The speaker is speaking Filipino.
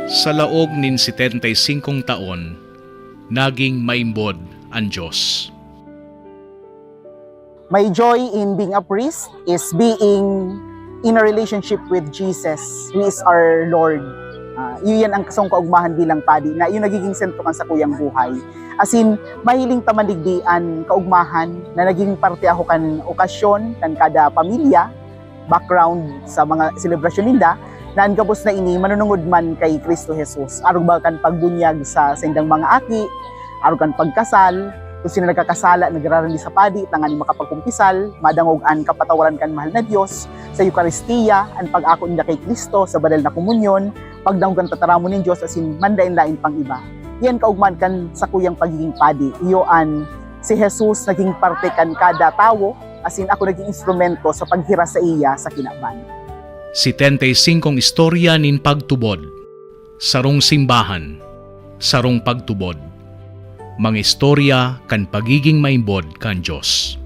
Sa laog nin 75 taon, naging maimbod ang Diyos. My joy in being a priest is being in a relationship with Jesus, who is our Lord. Yun yan ang kasong kaugmahan bilang padi, na yung nagiging sentro kan sa kuyang buhay. As in, mahiling tamandigdian kaugmahan na naging parte ako kan okasyon, kan kada pamilya, background sa mga selebrasyon ninda, na angkabos na ini manunungod man kay Kristo Jesus. Arog ba kan pagbunyag sa sindang mga aki, arog kan pagkasal, kung sino nagkakasala, nagrarandi sa padi, tangani makapagkumpisal, madangog an kapatawaran kan mahal na Dios, sa Eucharistia, ang pag-ako nila kay Kristo, sa banal na komunyon, pagdangog kan tataramo ng Dios, asin mandain-lain pang iba. Yan kaugman kan sa kuyang pagiging padi. Iyoan, si Jesus naging parte kan kada tawo, asin ako naging instrumento sa paghira sa iya sa kinaban. 75 istorya nin pagtubod, sarong simbahan, sarong pagtubod, mga istorya kan pagiging maimbod kan Diyos.